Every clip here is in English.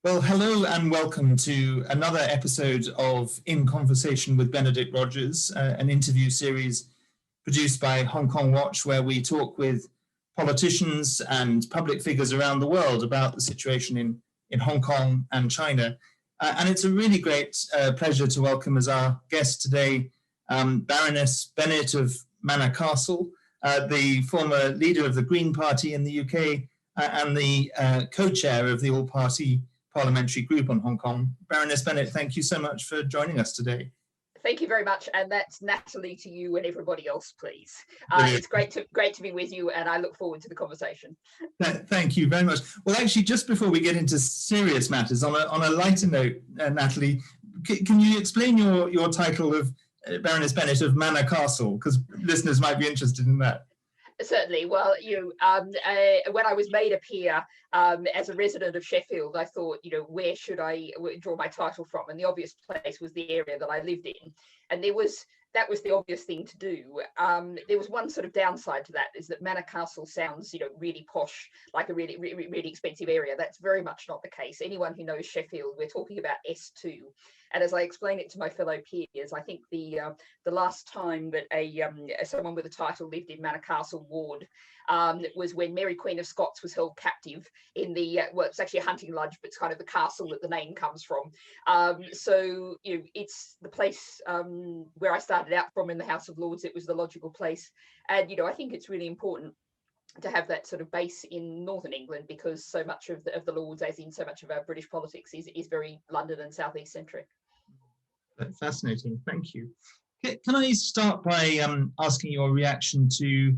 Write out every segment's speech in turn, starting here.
Well, hello and welcome to another episode of In Conversation with Benedict Rogers, an interview series produced by Hong Kong Watch, where we talk with politicians and public figures around the world about the situation in Hong Kong and China. And it's a really great pleasure to welcome as our guest today Baroness Bennett of Manor Castle, the former leader of the Green Party in the UK and the co-chair of the all-party Parliamentary group on Hong Kong. Baroness Bennett, thank you so much for joining us today. Thank you very much, and that's Natalie to you and everybody else, please. It's great to be with you, and I look forward to the conversation. Thank you very much. Well, actually, just before we get into serious matters, on a lighter note, Natalie, can you explain your title of Baroness Bennett of Manor Castle, because listeners might be interested in that. Certainly. Well, when I was made a peer as a resident of Sheffield, I thought, where should I draw my title from? And the obvious place was the area that I lived in. And that was the obvious thing to do. There was one sort of downside to that, is that Manor Castle sounds, really posh, like a really, really, really expensive area. That's very much not the case. Anyone who knows Sheffield, we're talking about S2. And as I explain it to my fellow peers, I think the last time that someone with a title lived in Manor Castle Ward was when Mary Queen of Scots was held captive in it's actually a hunting lodge, but it's kind of the castle that the name comes from. So it's the place where I started out from in the House of Lords. It was the logical place, and I think it's really important to have that sort of base in Northern England, because so much of the Lords, as in so much of our British politics, is very London and South East centric. That's fascinating. Thank you. Can I start by asking your reaction to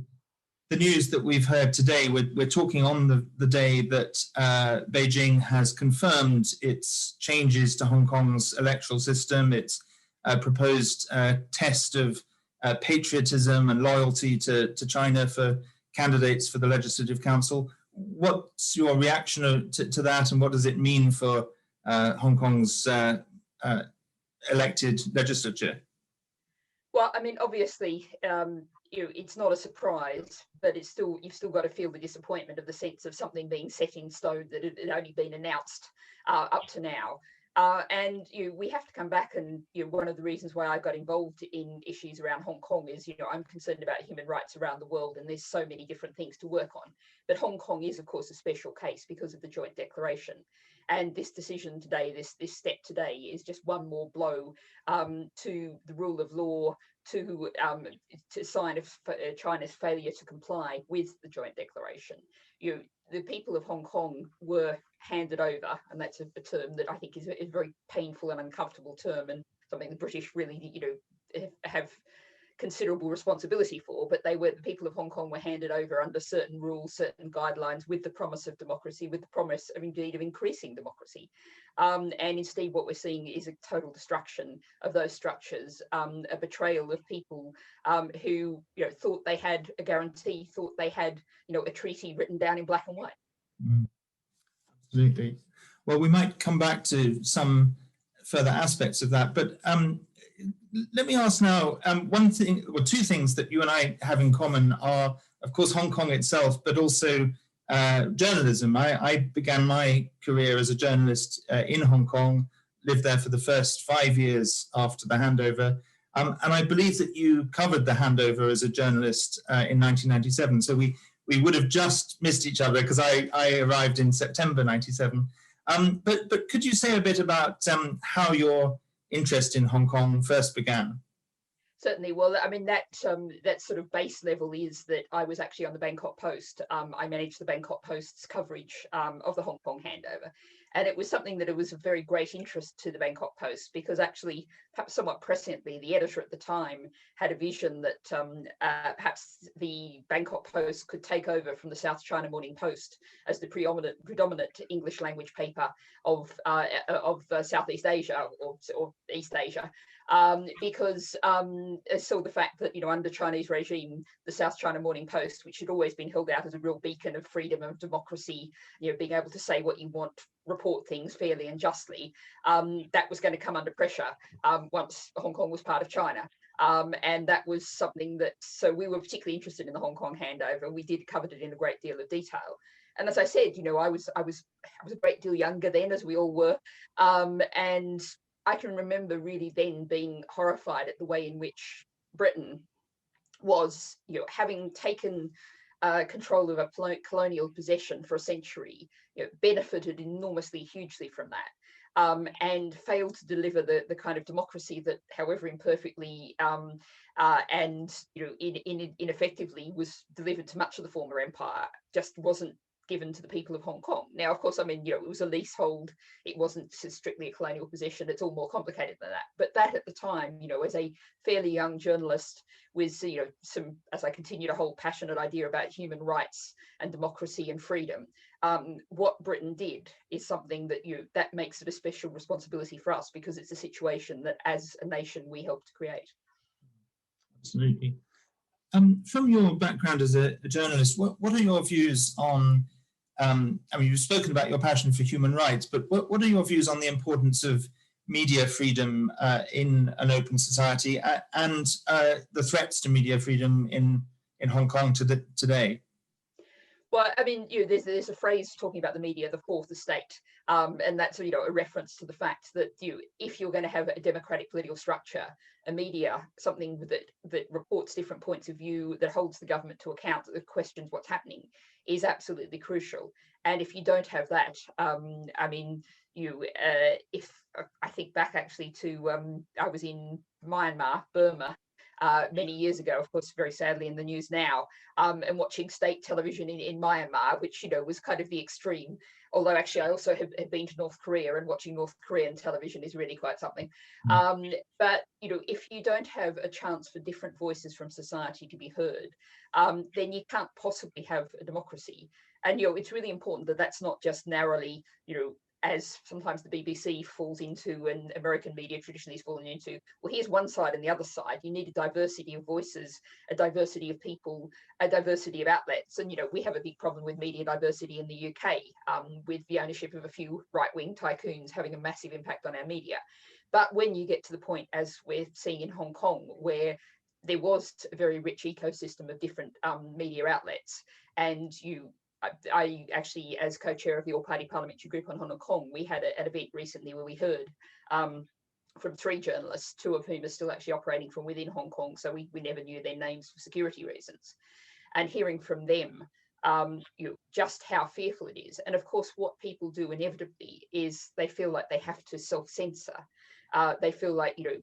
the news that we've heard today? We're talking on the day that Beijing has confirmed its changes to Hong Kong's electoral system, its proposed test of patriotism and loyalty to China for candidates for the Legislative Council. What's your reaction to that, and what does it mean for Hong Kong's elected legislature? Well, I mean, obviously, it's not a surprise, but you've still got to feel the disappointment of the sense of something being set in stone that had only been announced up to now. And we have to come back, and one of the reasons why I got involved in issues around Hong Kong is I'm concerned about human rights around the world, and there's so many different things to work on. But Hong Kong is, of course, a special case because of the joint declaration. And this decision today, this step today, is just one more blow to the rule of law, to sign of China's failure to comply with the joint declaration. The people of Hong Kong were handed over, and that's a term that I think is a very painful and uncomfortable term, and something the British really, have considerable responsibility for. But the people of Hong Kong were handed over under certain rules, certain guidelines, with the promise of democracy, with the promise of indeed of increasing democracy. And instead, what we're seeing is a total destruction of those structures, a betrayal of people who thought they had a guarantee, thought they had a treaty written down in black and white. Absolutely. Well, we might come back to some further aspects of that, but let me ask now, one thing, or two things that you and I have in common are, of course, Hong Kong itself, but also journalism. I began my career as a journalist in Hong Kong, lived there for the first 5 years after the handover, and I believe that you covered the handover as a journalist in 1997, so we would have just missed each other, because I arrived in September 97. But could you say a bit about how your interest in Hong Kong first began? Certainly. Well, I mean, that sort of base level is that I was actually on the Bangkok Post. I managed the Bangkok Post's coverage of the Hong Kong handover. And it was something that it was of very great interest to the Bangkok Post, because actually, perhaps somewhat presciently, the editor at the time had a vision that perhaps the Bangkok Post could take over from the South China Morning Post as the predominant English language paper of Southeast Asia or East Asia. Because saw the fact that, under Chinese regime, the South China Morning Post, which had always been held out as a real beacon of freedom and democracy, being able to say what you want, report things fairly and justly, that was going to come under pressure once Hong Kong was part of China. And that was something that, so we were particularly interested in the Hong Kong handover. We did cover it in a great deal of detail. And as I said, you know, I was a great deal younger then, as we all were. And I can remember really then being horrified at the way in which Britain was, you know, having taken control of a colonial possession for a century, you know, benefited enormously, hugely from that. And failed to deliver the kind of democracy that, however imperfectly and you know, ineffectively was delivered to much of the former empire, just wasn't given to the people of Hong Kong. Now, of course, I mean, you know, it was a leasehold. It wasn't strictly a colonial possession. It's all more complicated than that. But that at the time, you know, as a fairly young journalist with, you know, some, as I continue to hold passionate idea about human rights and democracy and freedom, what Britain did is something that, you know, that makes it a special responsibility for us, because it's a situation that as a nation we helped to create. Absolutely. From your background as a journalist, what are your views on, I mean, you've spoken about your passion for human rights, but what are your views on the importance of media freedom in an open society and the threats to media freedom in Hong Kong today? Well, I mean, you know, there's a phrase talking about the media, the fourth estate, and that's, you know, a reference to the fact that, you know, if you're going to have a democratic political structure, a media, something that reports different points of view, that holds the government to account, that questions what's happening, is absolutely crucial. And if you don't have that, I mean, if I think back actually to, I was in Myanmar, Burma, many years ago, of course, very sadly in the news now, and watching state television in Myanmar, which, you know, was kind of the extreme. Although actually I also have been to North Korea, and watching North Korean television is really quite something. But, you know, if you don't have a chance for different voices from society to be heard, then you can't possibly have a democracy. And, you know, it's really important that that's not just narrowly, you know, as sometimes the BBC falls into and American media traditionally is falling into, well, here's one side and the other side. You need a diversity of voices, a diversity of people, a diversity of outlets. And, you know, we have a big problem with media diversity in the UK, with the ownership of a few right-wing tycoons having a massive impact on our media. But when you get to the point, as we're seeing in Hong Kong, where there was a very rich ecosystem of different media outlets, and I actually, as co-chair of the all-party parliamentary group on Hong Kong, we had an event recently where we heard from 3 journalists, 2 of whom are still actually operating from within Hong Kong, so we never knew their names for security reasons. And hearing from them, you know, just how fearful it is. And of course, what people do inevitably is they feel like they have to self-censor. They feel like, you know,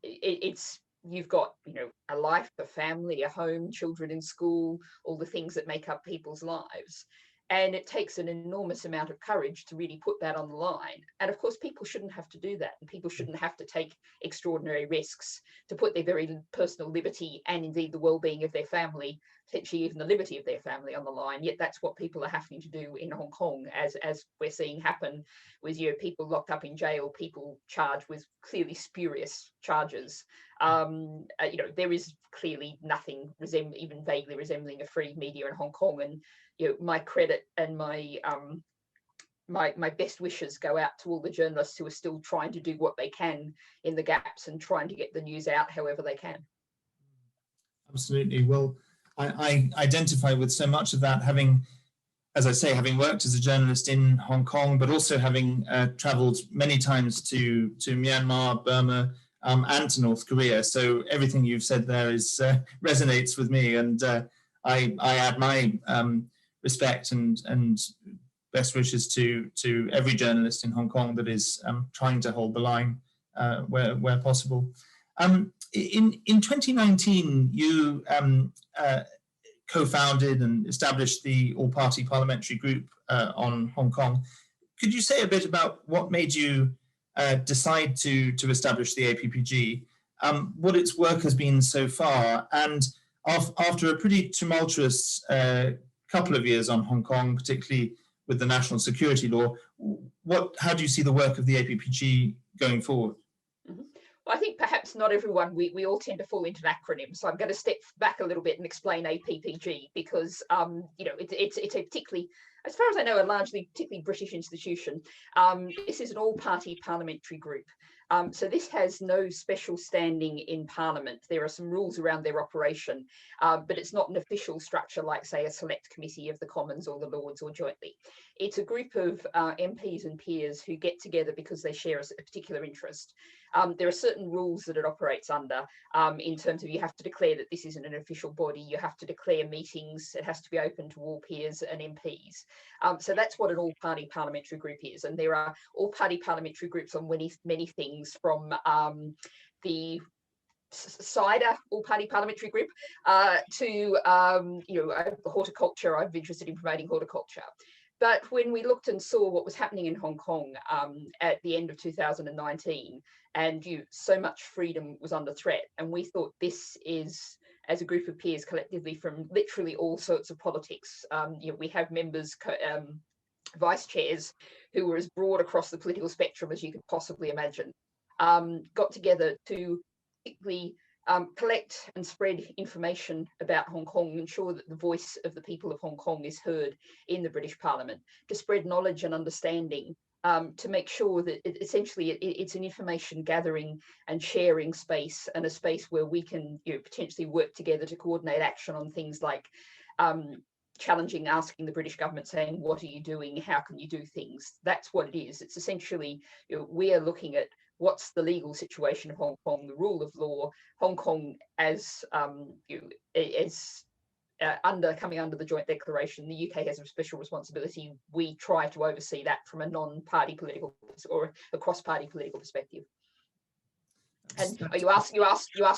it's you've got, you know, a life, a family, a home, children in school, all the things that make up people's lives. And it takes an enormous amount of courage to really put that on the line. And of course, people shouldn't have to do that. And people shouldn't have to take extraordinary risks to put their very personal liberty and indeed the well-being of their family, potentially even the liberty of their family, on the line. Yet that's what people are having to do in Hong Kong, as we're seeing happen with, you know, people locked up in jail, people charged with clearly spurious charges. You know, there is clearly nothing even vaguely resembling a free media in Hong Kong. And, you know, my credit and my my best wishes go out to all the journalists who are still trying to do what they can in the gaps and trying to get the news out however they can. Absolutely. Well, I identify with so much of that, having, as I say, having worked as a journalist in Hong Kong, but also having traveled many times to Myanmar, Burma, and to North Korea. So everything you've said there is resonates with me, and I add my respect and best wishes to every journalist in Hong Kong that is trying to hold the line where possible. In 2019, you co-founded and established the all-party parliamentary group on Hong Kong. Could you say a bit about what made you decide to establish the APPG, what its work has been so far, and after a pretty tumultuous couple of years on Hong Kong, particularly with the national security law, how do you see the work of the APPG going forward? Well, I think perhaps not everyone, we all tend to fall into an acronym. So I'm going to step back a little bit and explain APPG, because, you know, it's a particularly, as far as I know, a largely particularly British institution. This is an all-party parliamentary group. So this has no special standing in Parliament. There are some rules around their operation, but it's not an official structure like, say, a select committee of the Commons or the Lords or jointly. It's a group of MPs and peers who get together because they share a particular interest. There are certain rules that it operates under in terms of you have to declare that this isn't an official body, you have to declare meetings, it has to be open to all peers and MPs. So that's what an all-party parliamentary group is. And there are all-party parliamentary groups on many things, from the cider all-party parliamentary group to horticulture. I'm interested in promoting horticulture. But when we looked and saw what was happening in Hong Kong at the end of 2019, and so much freedom was under threat, and we thought this is, as a group of peers collectively from literally all sorts of politics, we have members, vice chairs who were as broad across the political spectrum as you could possibly imagine, got together to particularly collect and spread information about Hong Kong, ensure that the voice of the people of Hong Kong is heard in the British Parliament, to spread knowledge and understanding, to make sure that it's an information gathering and sharing space, and a space where we can potentially work together to coordinate action on things like challenging, asking the British government, saying, what are you doing? How can you do things? That's what it is. It's essentially, we are looking at what's the legal situation of Hong Kong, the rule of law, Hong Kong as coming under the joint declaration. The UK has a special responsibility. We try to oversee that from a non-party political or a cross-party political perspective. And you ask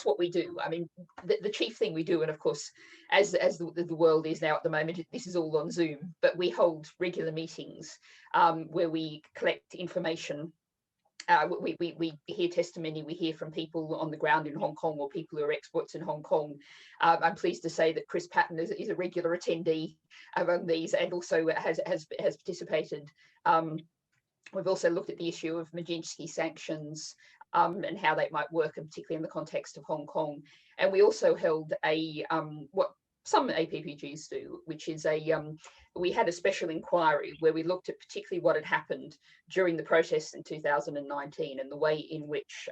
what we do. I mean, the chief thing we do, and of course, as the world is now at the moment, this is all on Zoom, but we hold regular meetings where we collect information. We hear testimony, we hear from people on the ground in Hong Kong, or people who are experts in Hong Kong. I'm pleased to say that Chris Patton is a regular attendee among these, and also has participated. We've also looked at the issue of Beijing sanctions and how they might work, and particularly in the context of Hong Kong. And we also held what some APPGs do, which is we had a special inquiry where we looked at particularly what had happened during the protests in 2019, and the way in which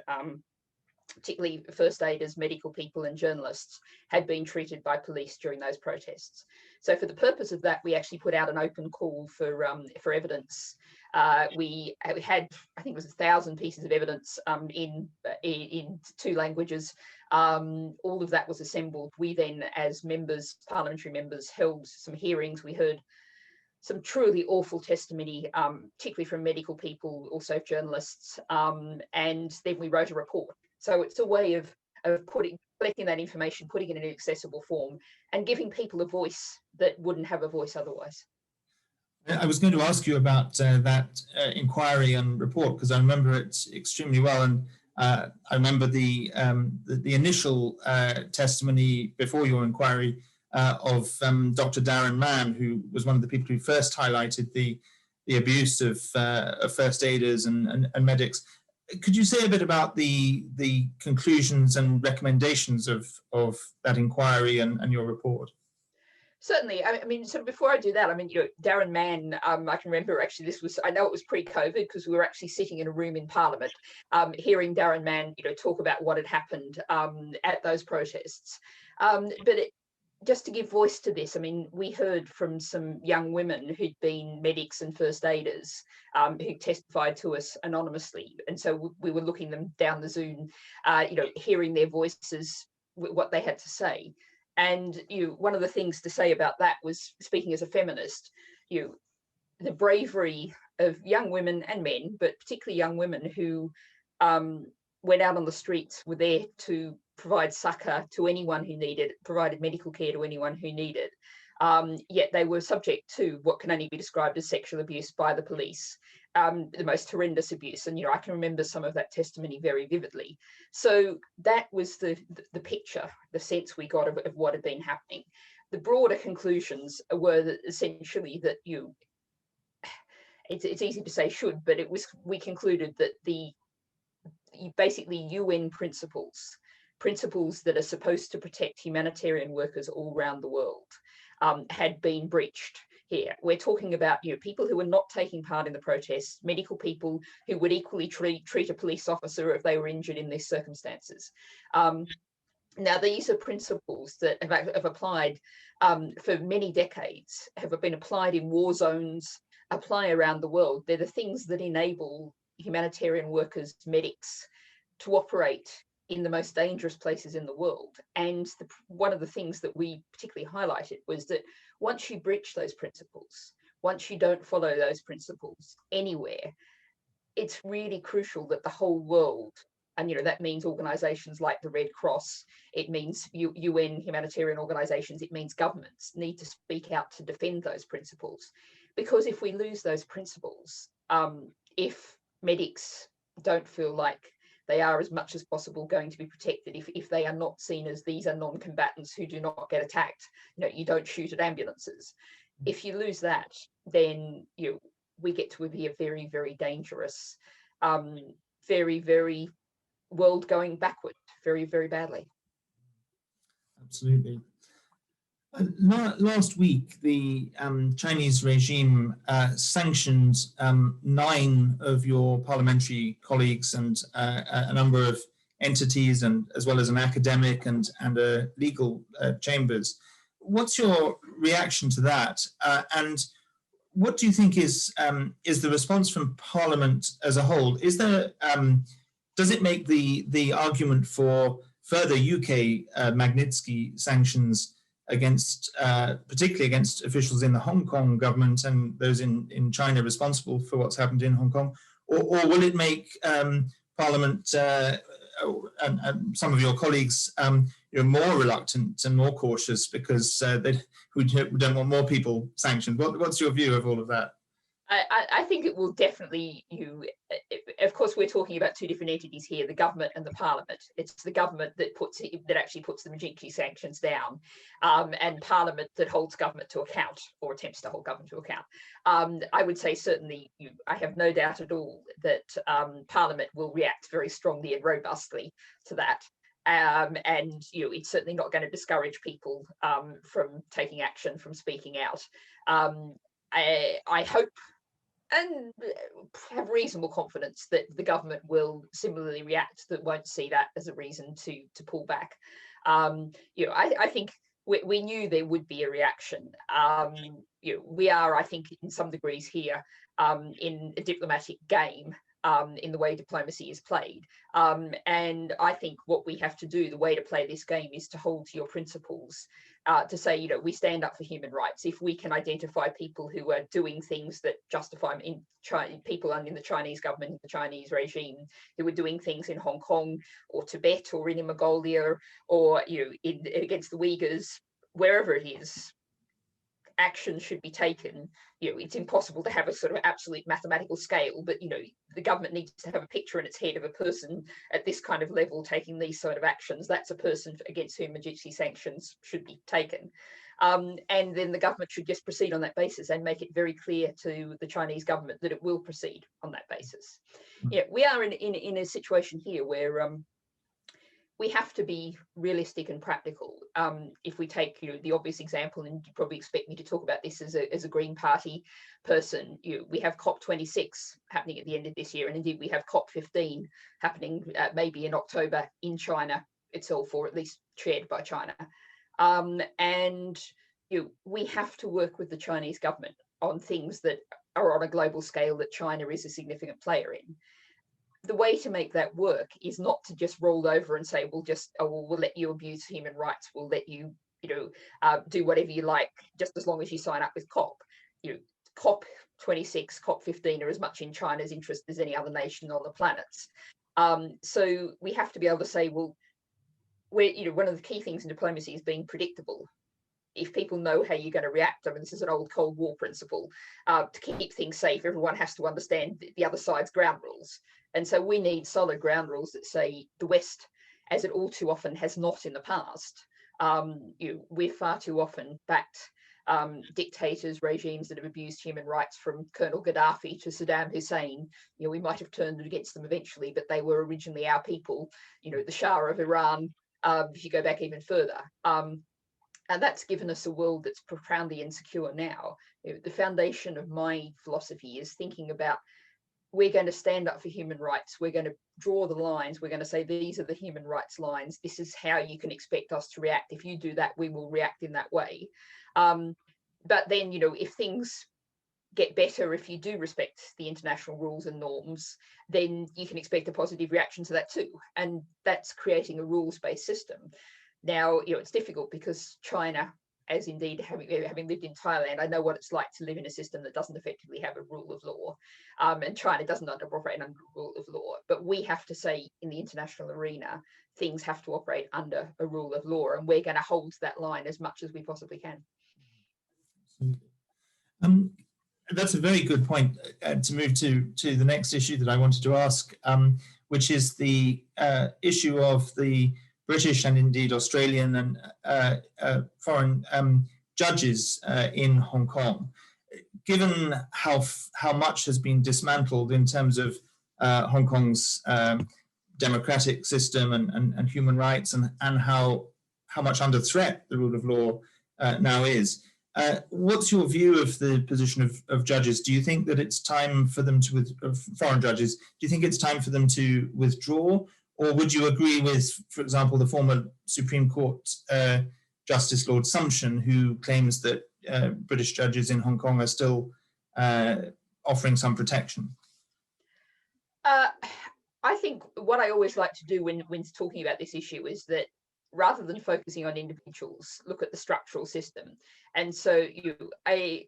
particularly first aiders, medical people and journalists had been treated by police during those protests. So for the purpose of that, we actually put out an open call for evidence. We had, I think it was 1,000 pieces of evidence in 2 languages. All of that was assembled. We then, as members, parliamentary members, held some hearings. We heard some truly awful testimony, particularly from medical people, also journalists, and then we wrote a report. So it's a way of collecting that information, putting it in an accessible form, and giving people a voice that wouldn't have a voice otherwise. I was going to ask you about that inquiry and report, because I remember it extremely well, and I remember the initial testimony before your inquiry of Dr. Darren Mann, who was one of the people who first highlighted the abuse of first aiders and medics. Could you say a bit about the conclusions and recommendations of that inquiry and your report? Certainly. I mean, sort of before I do that, I mean, Darren Mann, I can remember actually I know it was pre-COVID, because we were actually sitting in a room in Parliament, hearing Darren Mann, talk about what had happened at those protests. Just to give voice to this, I mean, we heard from some young women who'd been medics and first aiders who testified to us anonymously. And so we were looking them down the Zoom, hearing their voices, what they had to say. And one of the things to say about that was, speaking as a feminist, the bravery of young women and men, but particularly young women who went out on the streets, were there to provide succour to anyone who needed, provided medical care to anyone who needed. Yet they were subject to what can only be described as sexual abuse by the police, the most horrendous abuse. And, I can remember some of that testimony very vividly. So that was the picture, the sense we got of what had been happening. The broader conclusions were that essentially that it's easy to say should, but we concluded that basically UN principles that are supposed to protect humanitarian workers all around the world had been breached here. We're talking about people who are not taking part in the protests, medical people who would equally treat a police officer if they were injured in these circumstances. Now, these are principles that have applied for many decades, have been applied in war zones, apply around the world. They're the things that enable humanitarian workers, medics, to operate in the most dangerous places in the world. And one of the things that we particularly highlighted was that once you breach those principles, once you don't follow those principles anywhere, it's really crucial that the whole world, and that means organizations like the Red Cross, it means UN humanitarian organizations, it means governments need to speak out to defend those principles. Because if we lose those principles, if medics don't feel like they are as much as possible going to be protected, if they are not seen as these are non-combatants who do not get attacked, you don't shoot at ambulances. If you lose that, then we get to be a very, very dangerous, very, very world going backward, very, very badly. Absolutely. Last week, the Chinese regime sanctioned 9 of your parliamentary colleagues and a number of entities, and as well as an academic and a legal chambers. What's your reaction to that? And what do you think is the response from Parliament as a whole? Is there does it make the argument for further UK Magnitsky sanctions against, particularly against officials in the Hong Kong government and those in China responsible for what's happened in Hong Kong, or will it make Parliament and some of your colleagues more reluctant and more cautious because we don't want more people sanctioned? What's your view of all of that? I think it will definitely, of course, we're talking about 2 different entities here, the government and the Parliament. It's the government that actually puts the Beijing sanctions down, and Parliament that holds government to account, or attempts to hold government to account. I would say certainly, I have no doubt at all that Parliament will react very strongly and robustly to that. And it's certainly not going to discourage people from taking action, from speaking out. I hope and have reasonable confidence that the government will similarly react, that won't see that as a reason to pull back. I think we knew there would be a reaction. We are, I think, in some degrees here in a diplomatic game in the way diplomacy is played. And I think what we have to do, the way to play this game, is to hold to your principles, to say, we stand up for human rights. If we can identify people who are doing things that justify them in China, people in the Chinese government, the Chinese regime, who are doing things in Hong Kong or Tibet or in Mongolia or against the Uyghurs, wherever it is, action should be taken. It's impossible to have a sort of absolute mathematical scale, but the government needs to have a picture in its head of a person at this kind of level taking these sort of actions. That's a person against whom emergency sanctions should be taken. And then the government should just proceed on that basis and make it very clear to the Chinese government that it will proceed on that basis. We are in a situation here where we have to be realistic and practical. If we take the obvious example, and you probably expect me to talk about this as a Green Party person, we have COP26 happening at the end of this year, and indeed we have COP15 happening maybe in October in China itself, or at least chaired by China. And we have to work with the Chinese government on things that are on a global scale that China is a significant player in. The way to make that work is not to just roll over and say, we'll let you abuse human rights, we'll let you, do whatever you like, just as long as you sign up with COP. COP26, COP15 are as much in China's interest as any other nation on the planet. So we have to be able to say, well, one of the key things in diplomacy is being predictable. If people know how you're going to react, this is an old Cold War principle, to keep things safe, everyone has to understand the other side's ground rules. And so we need solid ground rules that say the West, as it all too often has not in the past, we're far too often backed dictators, regimes that have abused human rights, from Colonel Gaddafi to Saddam Hussein. We might have turned it against them eventually, but they were originally our people. The Shah of Iran, if you go back even further. And that's given us a world that's profoundly insecure now. The foundation of my philosophy is thinking about, we're going to stand up for human rights. We're going to draw the lines. We're going to say, these are the human rights lines. This is how you can expect us to react. If you do that, we will react in that way. But then, if things get better, if you do respect the international rules and norms, then you can expect a positive reaction to that too. And that's creating a rules-based system. Now, it's difficult because China, as indeed having lived in Thailand, I know what it's like to live in a system that doesn't effectively have a rule of law. And China doesn't operate under a rule of law. But we have to say, in the international arena, things have to operate under a rule of law. And we're going to hold that line as much as we possibly can. That's a very good point to move to the next issue that I wanted to ask, which is the issue of the British and indeed Australian and foreign judges in Hong Kong. Given how much has been dismantled in terms of Hong Kong's democratic system and human rights, and how much under threat the rule of law now is, what's your view of the position of judges? Do you think that it's time for them to, foreign judges, do you think it's time for them to withdraw? Or would you agree with, for example, the former Supreme Court Justice Lord Sumption, who claims that British judges in Hong Kong are still offering some protection? I think what I always like to do when talking about this issue is that rather than focusing on individuals, look at the structural system. And so I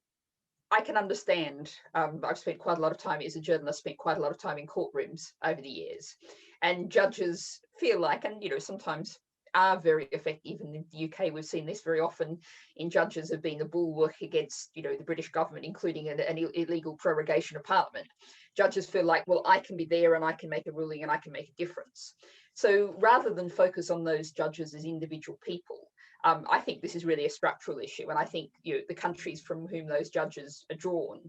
can understand, I've spent quite a lot of time as a journalist, spent quite a lot of time in courtrooms over the years, and judges feel like, and sometimes are very effective. In the UK, we've seen this very often in judges have been the bulwark against, the British government, including an illegal prorogation of Parliament. Judges feel like, well, I can be there and I can make a ruling and I can make a difference. So rather than focus on those judges as individual people, I think this is really a structural issue. And I think the countries from whom those judges are drawn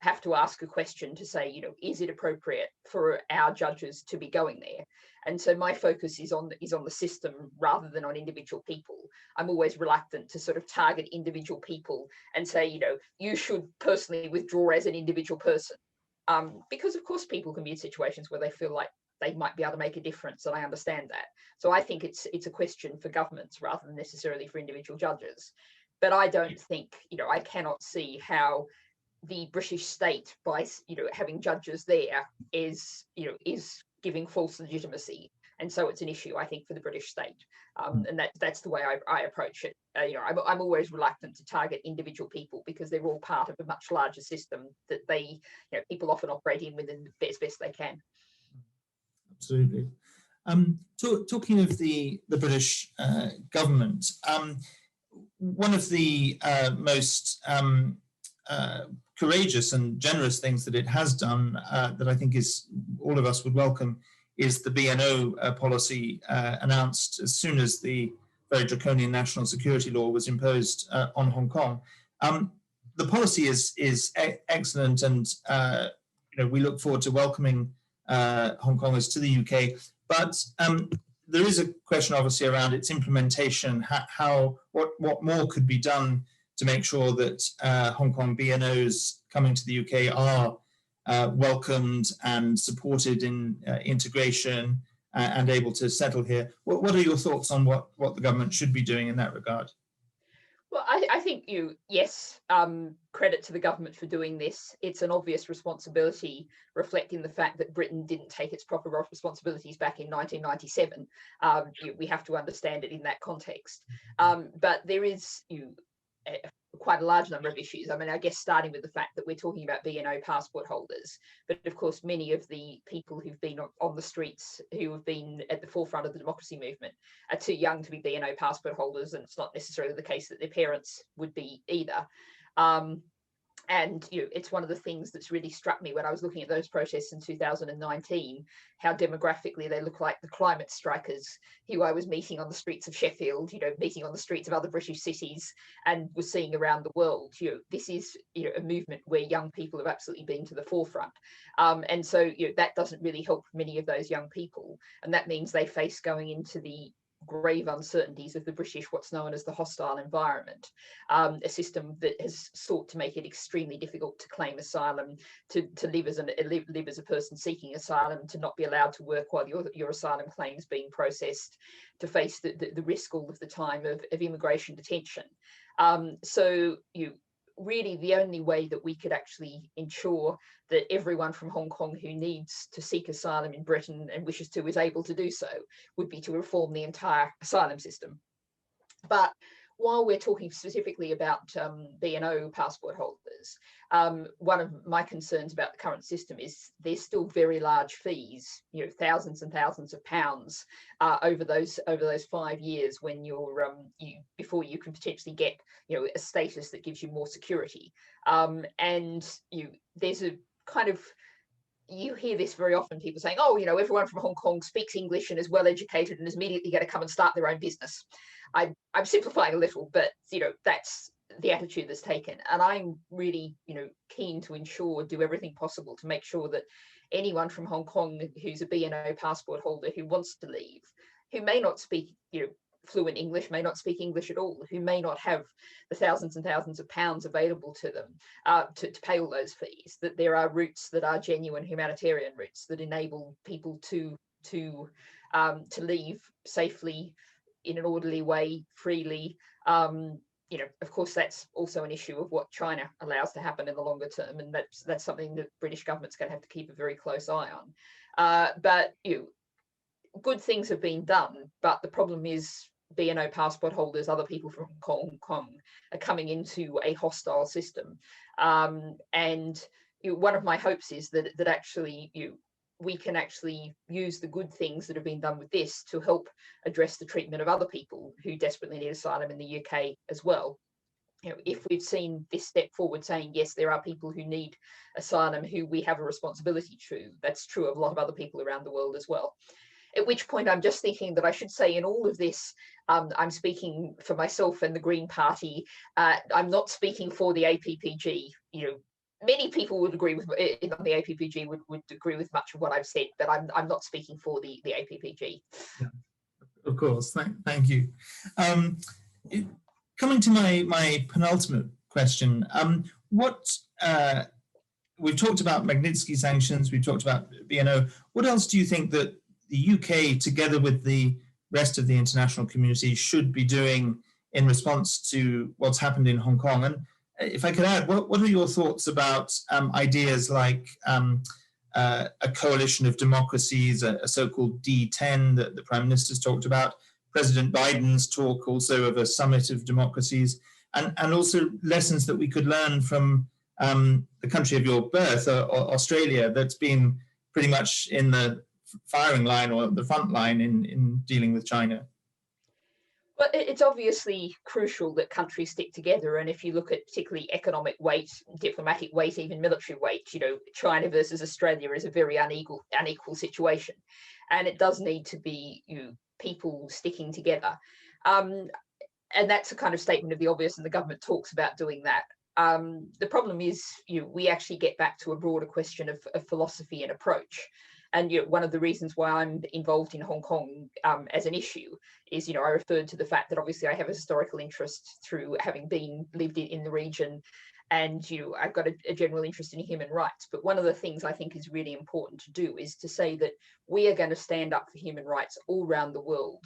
have to ask a question to say, is it appropriate for our judges to be going there? And so my focus is on the system rather than on individual people. I'm always reluctant to sort of target individual people and say, you should personally withdraw as an individual person. Because of course people can be in situations where they feel like they might be able to make a difference, and I understand that. So I think it's a question for governments rather than necessarily for individual judges. But I don't think, I cannot see how the British state, by having judges there, is giving false legitimacy. And so it's an issue, I think, for the British state. And that's the way I approach it. I'm always reluctant to target individual people because they're all part of a much larger system that they, people often operate in within the best they can. Absolutely. Talking of the British government, one of the most courageous and generous things that it has done that I think is all of us would welcome is the BNO policy announced as soon as the very draconian national security law was imposed on Hong Kong. The policy is excellent, and we look forward to welcoming Hong Kongers to the UK, but there is a question obviously around its implementation. What more could be done to make sure that Hong Kong BNOs coming to the UK are welcomed and supported in integration and able to settle here? What are your thoughts on what the government should be doing in that regard? Well, I think yes, credit to the government for doing this. It's an obvious responsibility, reflecting the fact that Britain didn't take its proper responsibilities back in 1997. We have to understand it in that context. But there is quite a large number of issues. I mean, I guess starting with the fact that we're talking about BNO passport holders, but of course, many of the people who've been on the streets, who have been at the forefront of the democracy movement, are too young to be BNO passport holders, and it's not necessarily the case that their parents would be either. And it's one of the things that's really struck me when I was looking at those protests in 2019, how demographically they look like the climate strikers who I was meeting on the streets of Sheffield, meeting on the streets of other British cities, and was seeing around the world. This is a movement where young people have absolutely been to the forefront. And so that doesn't really help many of those young people. And that means they face going into the grave uncertainties of the British, what's known as the hostile environment, a system that has sought to make it extremely difficult to claim asylum, to live as a person seeking asylum, to not be allowed to work while your asylum claims being processed, to face the risk all of the time of immigration detention. So really the only way that we could actually ensure that everyone from Hong Kong who needs to seek asylum in Britain and wishes to is able to do so would be to reform the entire asylum system. But while we're talking specifically about BNO passport holders, one of my concerns about the current system is there's still very large fees, thousands and thousands of pounds over those 5 years when before you can potentially get a status that gives you more security. And there's a kind of, you hear this very often, people saying, oh, everyone from Hong Kong speaks English and is well educated and is immediately going to come and start their own business. I'm simplifying a little, but that's the attitude that's taken. And I'm really keen to do everything possible to make sure that anyone from Hong Kong who's a BNO passport holder who wants to leave, who may not speak fluent English, may not speak English at all, who may not have the thousands and thousands of pounds available to them to pay all those fees, that there are routes that are genuine humanitarian routes that enable people to leave safely in an orderly way, freely. Of course, that's also an issue of what China allows to happen in the longer term, and that's something that British government's going to have to keep a very close eye on. But good things have been done, but the problem is BNO passport holders, other people from Hong Kong, are coming into a hostile system. And one of my hopes is that actually we can actually use the good things that have been done with this to help address the treatment of other people who desperately need asylum in the UK as well. If we've seen this step forward saying, yes, there are people who need asylum who we have a responsibility to, that's true of a lot of other people around the world as well. At which point I'm just thinking that I should say in all of this, I'm speaking for myself and the Green Party. I'm not speaking for the APPG. Many people would agree with the APPG would agree with much of what I've said, but I'm not speaking for the APPG. Yeah, of course. Thank you. Coming to my penultimate question, we've talked about Magnitsky sanctions, we've talked about BNO. What else do you think that the UK, together with the rest of the international community, should be doing in response to what's happened in Hong Kong? And if I could add, what are your thoughts about ideas like a coalition of democracies, a so-called D10 that the Prime Minister's talked about, President Biden's talk also of a summit of democracies, and also lessons that we could learn from the country of your birth, Australia, that's been pretty much in the firing line or the front line in dealing with China? Well, it's obviously crucial that countries stick together. And if you look at particularly economic weight, diplomatic weight, even military weight, China versus Australia is a very unequal situation. And it does need to be people sticking together. And that's a kind of statement of the obvious, and the government talks about doing that. The problem is, we actually get back to a broader question of philosophy and approach. And one of the reasons why I'm involved in Hong Kong as an issue is, I referred to the fact that obviously I have a historical interest through having lived in the region, and I've got a general interest in human rights. But one of the things I think is really important to do is to say that we are going to stand up for human rights all around the world,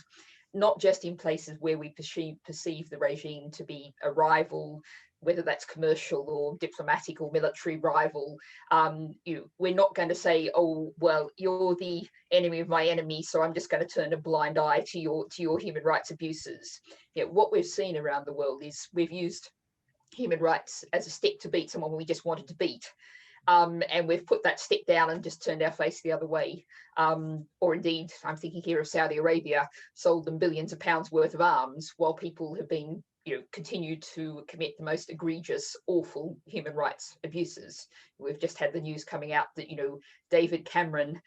not just in places where we perceive the regime to be a rival, whether that's commercial or diplomatic or military rival. We're not going to say, oh, well, you're the enemy of my enemy, so I'm just going to turn a blind eye to your human rights abuses. What we've seen around the world is we've used human rights as a stick to beat someone we just wanted to beat. And we've put that stick down and just turned our face the other way. Or indeed, I'm thinking here of Saudi Arabia, sold them billions of pounds worth of arms while people have been continue to commit the most egregious, awful human rights abuses. We've just had the news coming out that David Cameron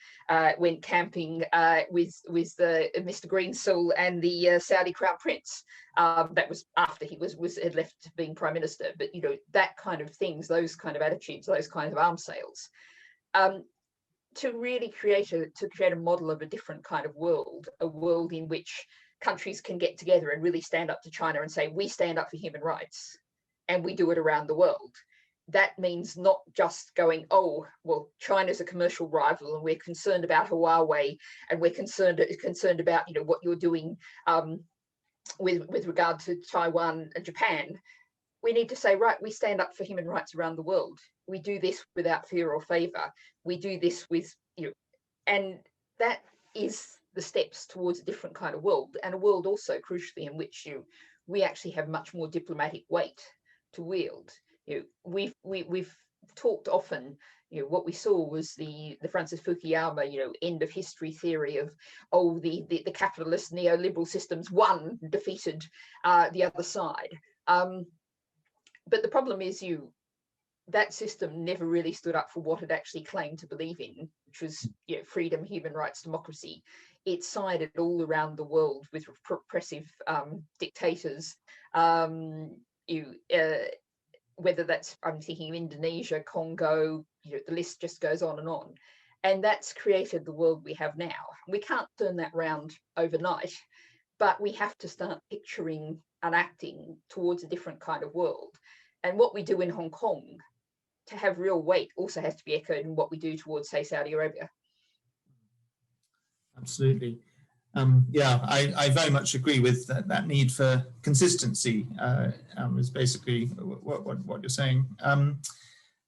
went camping with Mr. Greensill and the Saudi Crown Prince. That was after he had left being Prime Minister. But that kind of things, those kind of attitudes, those kinds of arms sales, to really create a model of a different kind of world, a world in which countries can get together and really stand up to China and say, we stand up for human rights, and we do it around the world. That means not just going, oh, well, China's a commercial rival and we're concerned about Huawei, and we're concerned about, you know, what you're doing with regard to Taiwan and Japan. We need to say, right, we stand up for human rights around the world. We do this without fear or favor. We do this with, you know, and that is the steps towards a different kind of world, and a world also crucially in which we actually have much more diplomatic weight to wield. You know, we've talked often. You know, what we saw was the Francis Fukuyama, you know, end of history theory of, oh, the capitalist neoliberal systems won, defeated the other side. But the problem is, that system never really stood up for what it actually claimed to believe in, which was, you know, freedom, human rights, democracy. It sided all around the world with repressive dictators. Whether that's, I'm thinking of Indonesia, Congo, you know, the list just goes on. And that's created the world we have now. We can't turn that round overnight, but we have to start picturing and acting towards a different kind of world. And what we do in Hong Kong, to have real weight, also has to be echoed in what we do towards, say, Saudi Arabia. Absolutely. Yeah, I very much agree with that need for consistency is basically what you're saying.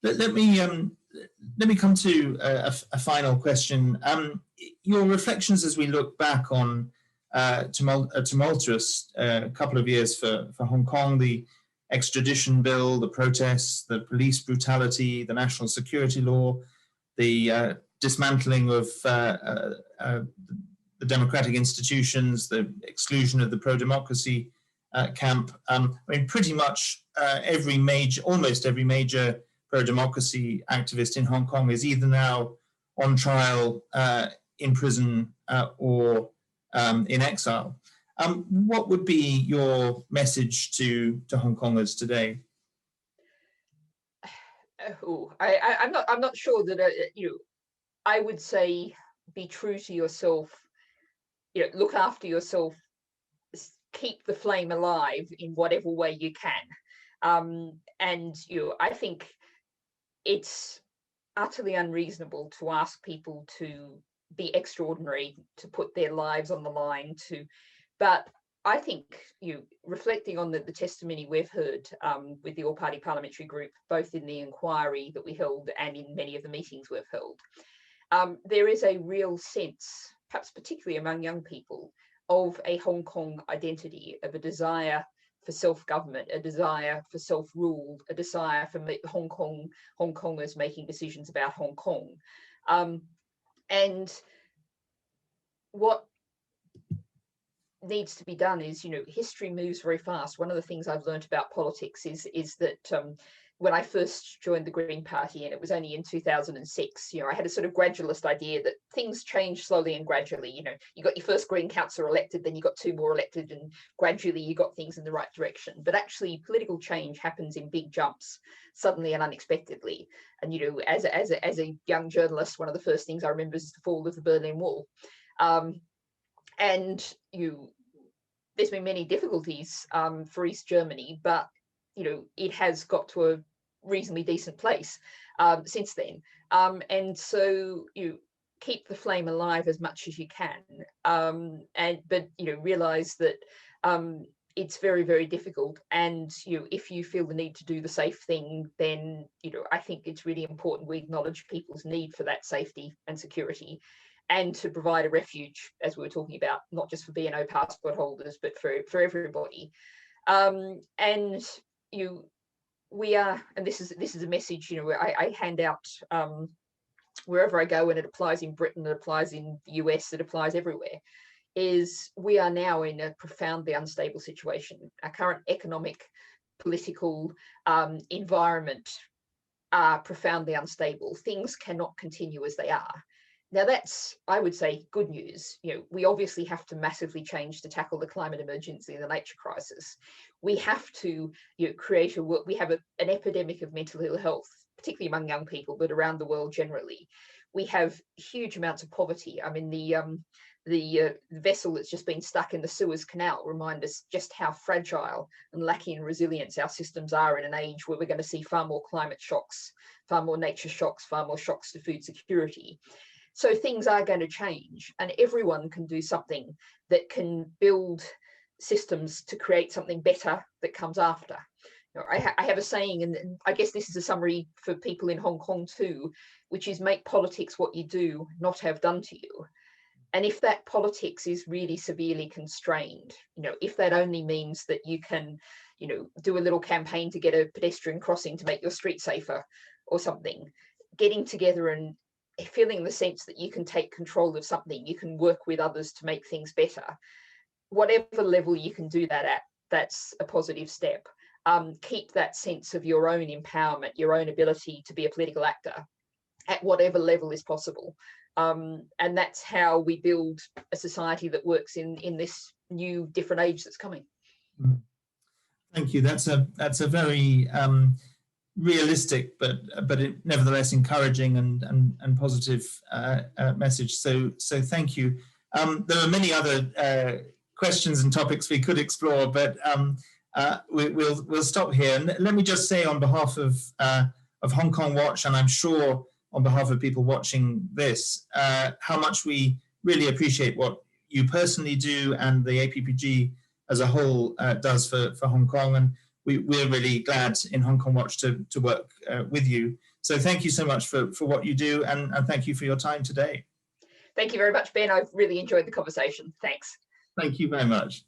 Let me come to a final question. Your reflections as we look back on a tumultuous couple of years for Hong Kong, the extradition bill, the protests, the police brutality, the national security law, the dismantling of the democratic institutions, the exclusion of the pro-democracy camp. I mean, pretty much almost every major pro-democracy activist in Hong Kong is either now on trial, in prison, or in exile. What would be your message to Hong Kongers today? I'm not sure that I would say be true to yourself. You know, look after yourself. Keep the flame alive in whatever way you can. And I think it's utterly unreasonable to ask people to be extraordinary, to put their lives on the line. But I think reflecting on the testimony we've heard with the all-party parliamentary group, both in the inquiry that we held and in many of the meetings we've held, there is a real sense, perhaps particularly among young people, of a Hong Kong identity, of a desire for self-government, a desire for self-rule, a desire for Hong Kongers making decisions about Hong Kong. And what needs to be done is, history moves very fast. One of the things I've learned about politics is that when I first joined the Green Party, and it was only in 2006, I had a sort of gradualist idea that things change slowly and gradually. You got your first Green councillor elected, then you got 2 more elected, and gradually you got things in the right direction. But actually, political change happens in big jumps, suddenly and unexpectedly. And as a young journalist, one of the first things I remember is the fall of the Berlin Wall. And there's been many difficulties for East Germany, but it has got to a reasonably decent place since then. And so keep the flame alive as much as you can, but realize that it's very, very difficult. And if you feel the need to do the safe thing, then I think it's really important we acknowledge people's need for that safety and security, and to provide a refuge, as we were talking about, not just for BNO passport holders, but for everybody. And we are, and this is a message, I hand out wherever I go, and it applies in Britain, it applies in the US, it applies everywhere, is we are now in a profoundly unstable situation. Our current economic, political environment are profoundly unstable. Things cannot continue as they are. Now that's, I would say, good news. We obviously have to massively change to tackle the climate emergency and the nature crisis. We have to create we have an epidemic of mental ill health, particularly among young people, but around the world generally. We have huge amounts of poverty. I mean, the the vessel that's just been stuck in the Suez Canal remind us just how fragile and lacking in resilience our systems are in an age where we're going to see far more climate shocks, far more nature shocks, far more shocks to food security. So things are going to change, and everyone can do something that can build systems to create something better that comes after. You know, I have a saying, and I guess this is a summary for people in Hong Kong too, which is make politics what you do, not have done to you. And if that politics is really severely constrained, you know, if that only means that you can, you know, do a little campaign to get a pedestrian crossing to make your street safer or something, getting together and feeling the sense that you can take control of something, you can work with others to make things better, whatever level you can do that at, that's a positive step. Keep that sense of your own empowerment, your own ability to be a political actor at whatever level is possible. And that's how we build a society that works in this new, different age that's coming. Thank you. That's a very realistic, but nevertheless encouraging and positive message. So thank you. There are many other questions and topics we could explore, but we'll stop here. And let me just say on behalf of Hong Kong Watch, and I'm sure on behalf of people watching this, how much we really appreciate what you personally do and the APPG as a whole does for Hong Kong. And we're really glad in Hong Kong Watch to work with you. So thank you so much for what you do, and thank you for your time today. Thank you very much, Ben. I've really enjoyed the conversation. Thanks. Thank you very much.